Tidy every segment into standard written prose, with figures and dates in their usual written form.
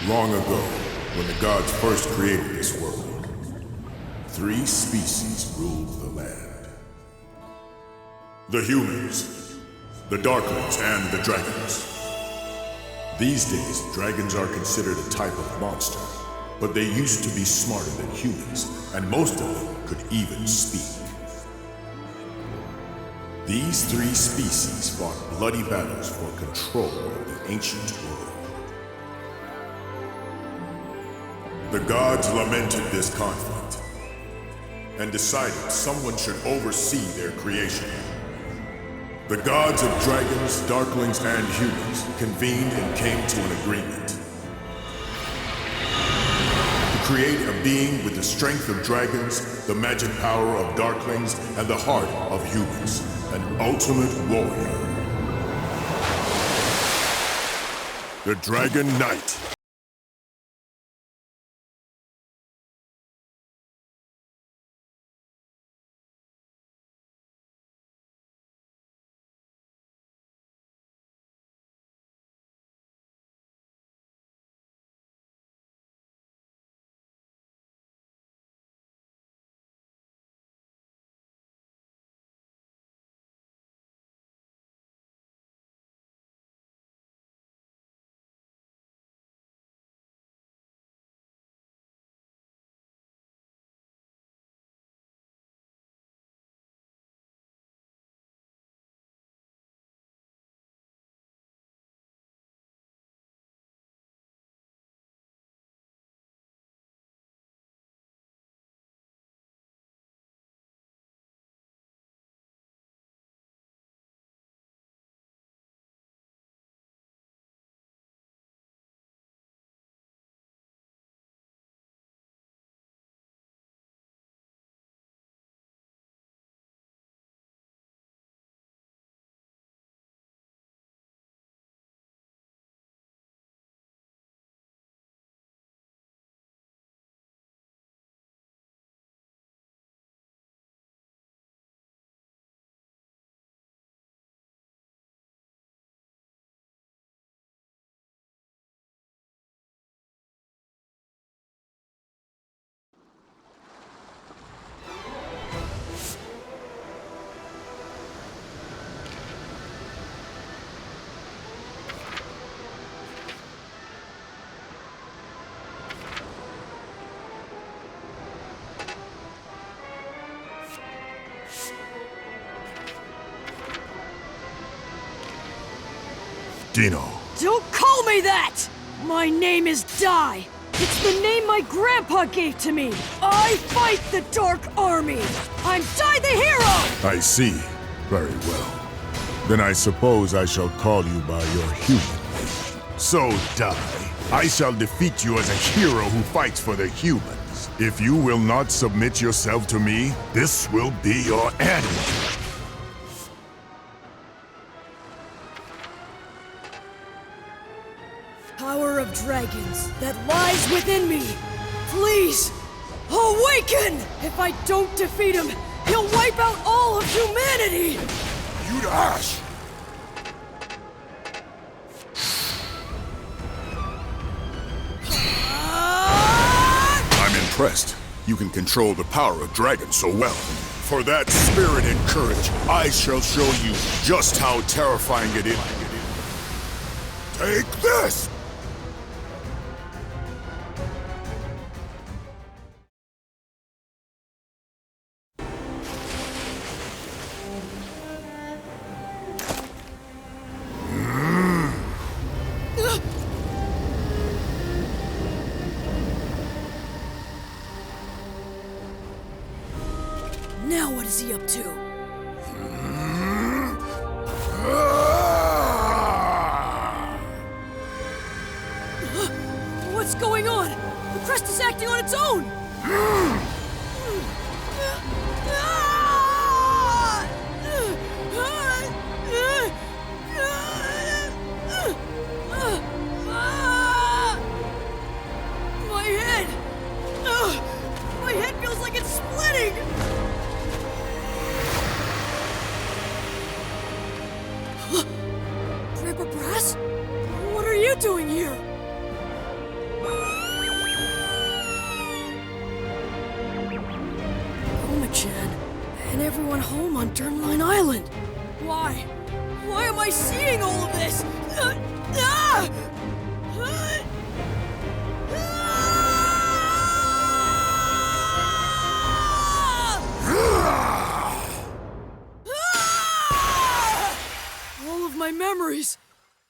Long ago, when the gods first created this world, 3 species ruled the land. The humans, the darklings, and the dragons. These days, dragons are considered a type of monster, but they used to be smarter than humans, and most of them could even speak. These 3 species fought bloody battles for control of the ancient world. The gods lamented this conflict and decided someone should oversee their creation. The gods of dragons, darklings, and humans convened and came to an agreement to create a being with the strength of dragons, the magic power of darklings, and the heart of humans, an ultimate warrior. The Dragon Knight. Dino. Don't call me that! My name is Dai. It's the name my grandpa gave to me. I fight the Dark Army. I'm Dai the Hero! I see. Very well. Then I suppose I shall call you by your human name. So, Dai, I shall defeat you as a hero who fights for the humans. If you will not submit yourself to me, this will be your end. Power of dragons that lies within me. Please, awaken! If I don't defeat him, he'll wipe out all of humanity! You'd Ash! I'm impressed. You can control the power of dragons so well. For that spirit and courage, I shall show you just how terrifying it is. Take this! Now what is he up to? What's going on? The crest is acting on its own! My head! My head feels like it's splitting! Grandpa Brass? What are you doing here? home on Turnline Island. Why? Why am I seeing all of this? Ah! All of my memories,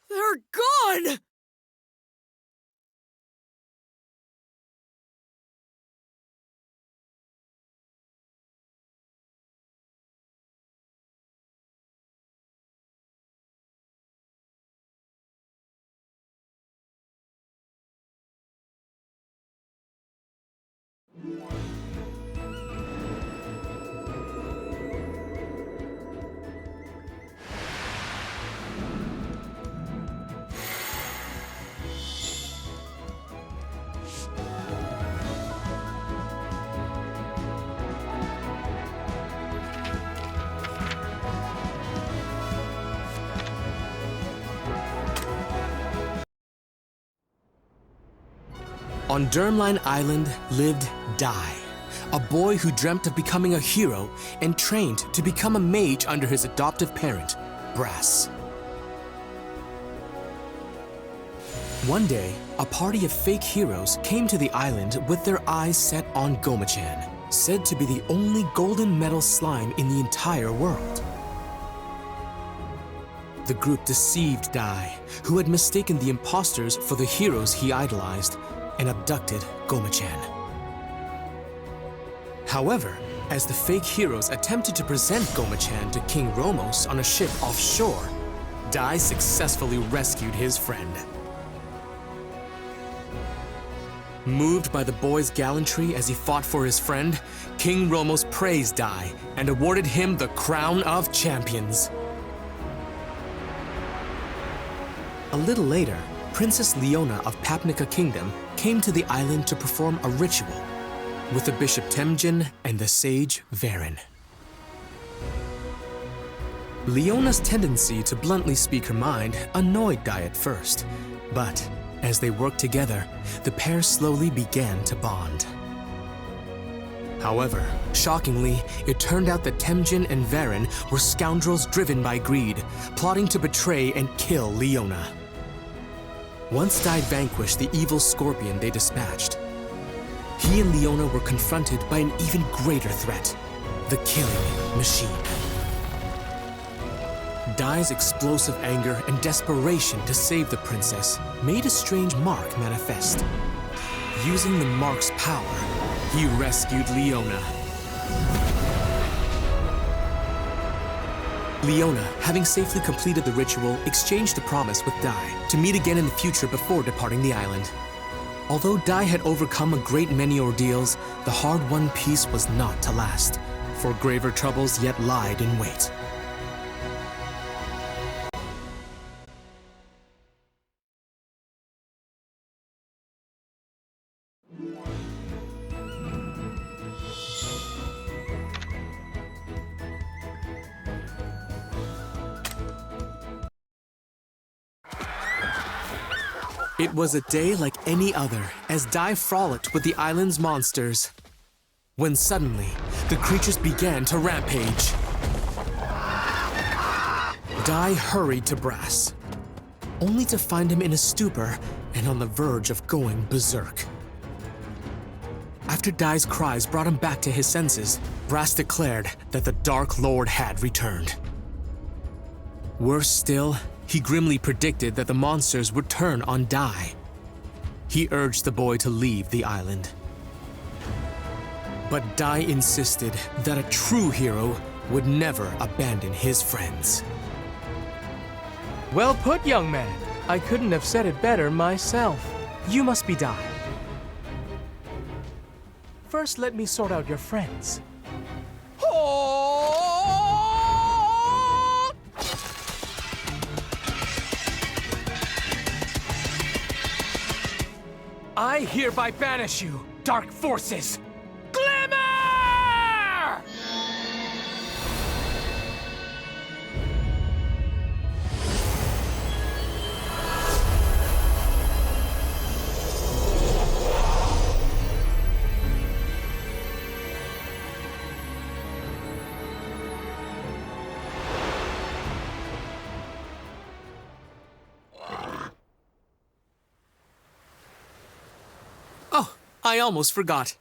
they're gone! On Turnline Island lived Dai, a boy who dreamt of becoming a hero and trained to become a mage under his adoptive parent, Brass. One day, a party of fake heroes came to the island with their eyes set on Goma-chan, said to be the only golden metal slime in the entire world. The group deceived Dai, who had mistaken the imposters for the heroes he idolized, and abducted Goma-chan. However, as the fake heroes attempted to present Goma-chan to King Romos on a ship offshore, Dai successfully rescued his friend. Moved by the boy's gallantry as he fought for his friend, King Romos praised Dai and awarded him the Crown of Champions. A little later, Princess Leona of Papnica Kingdom came to the island to perform a ritual with the Bishop Temjin and the sage Varen. Leona's tendency to bluntly speak her mind annoyed Dai at first, but as they worked together, the pair slowly began to bond. However, shockingly, it turned out that Temjin and Varen were scoundrels driven by greed, plotting to betray and kill Leona. Once Dai vanquished the evil scorpion they dispatched, he and Leona were confronted by an even greater threat, the killing machine. Dai's explosive anger and desperation to save the princess made a strange mark manifest. Using the mark's power, he rescued Leona. Leona, having safely completed the ritual, exchanged a promise with Dai to meet again in the future before departing the island. Although Dai had overcome a great many ordeals, the hard-won peace was not to last, for graver troubles yet lied in wait. It was a day like any other, as Dai frolicked with the island's monsters, when suddenly, the creatures began to rampage. Dai hurried to Brass, only to find him in a stupor and on the verge of going berserk. After Dai's cries brought him back to his senses, Brass declared that the Dark Lord had returned. Worse still, he grimly predicted that the monsters would turn on Dai. He urged the boy to leave the island. But Dai insisted that a true hero would never abandon his friends. Well put, young man. I couldn't have said it better myself. You must be Dai. First, let me sort out your friends. I hereby banish you, dark forces! Glimmer! I almost forgot.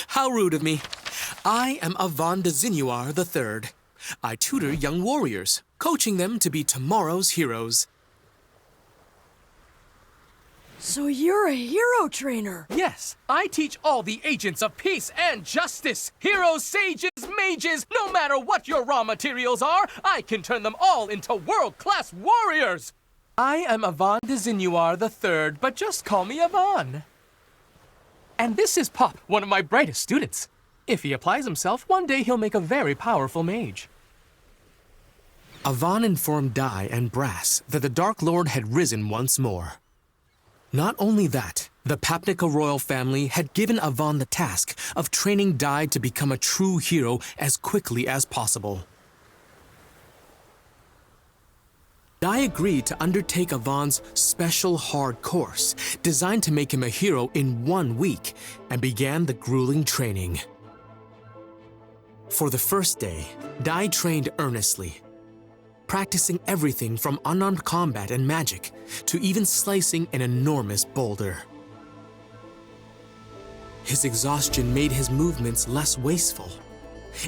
How rude of me. I am Avan de Zinuar III. I tutor young warriors, coaching them to be tomorrow's heroes. So you're a hero trainer. Yes, I teach all the agents of peace and justice. Heroes, sages, mages, no matter what your raw materials are, I can turn them all into world-class warriors. I am Avan de Zinuar III, but just call me Avan. And this is Pop, one of my brightest students. If he applies himself, one day he'll make a very powerful mage. Avan informed Dai and Brass that the Dark Lord had risen once more. Not only that, the Papnica royal family had given Avan the task of training Dai to become a true hero as quickly as possible. Dai agreed to undertake Avan's special hard course, designed to make him a hero in 1 week, and began the grueling training. For the first day, Dai trained earnestly, practicing everything from unarmed combat and magic to even slicing an enormous boulder. His exhaustion made his movements less wasteful,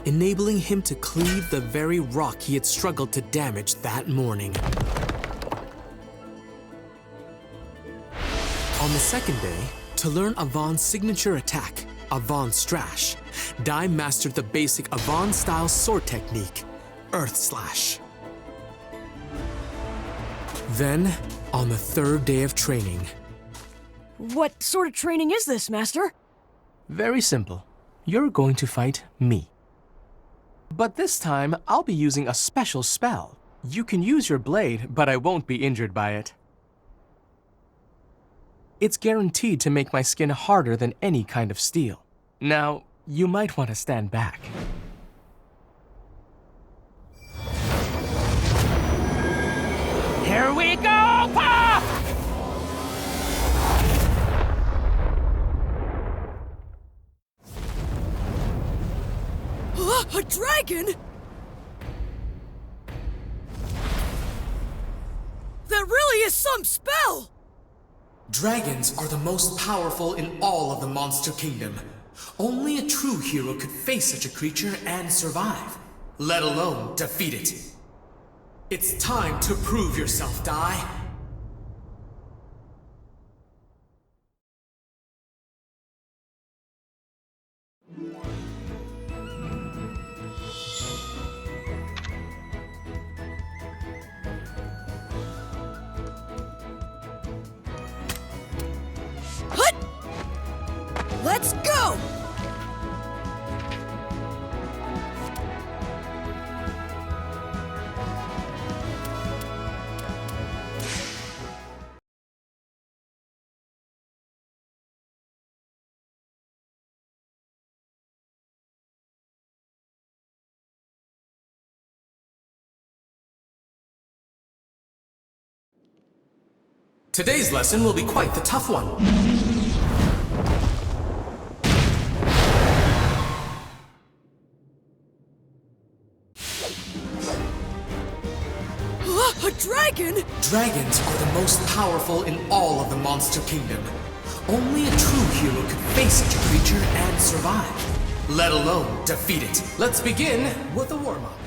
enabling him to cleave the very rock he had struggled to damage that morning. On the second day, to learn Avan's signature attack, Infinity Strash, Dai mastered the basic Avan-style sword technique, Earth Slash. Then, on the third day of training... What sort of training is this, Master? Very simple. You're going to fight me. But this time, I'll be using a special spell. You can use your blade, but I won't be injured by it. It's guaranteed to make my skin harder than any kind of steel. Now, you might want to stand back. Here we go, Pop! A dragon? That really is some spell! Dragons are the most powerful in all of the Monster Kingdom. Only a true hero could face such a creature and survive, let alone defeat it. It's time to prove yourself, Dai. Hut! Let's go! Today's lesson will be quite the tough one. A dragon? Dragons are the most powerful in all of the Monster Kingdom. Only a true hero could face such a creature and survive, let alone defeat it. Let's begin with a warm-up.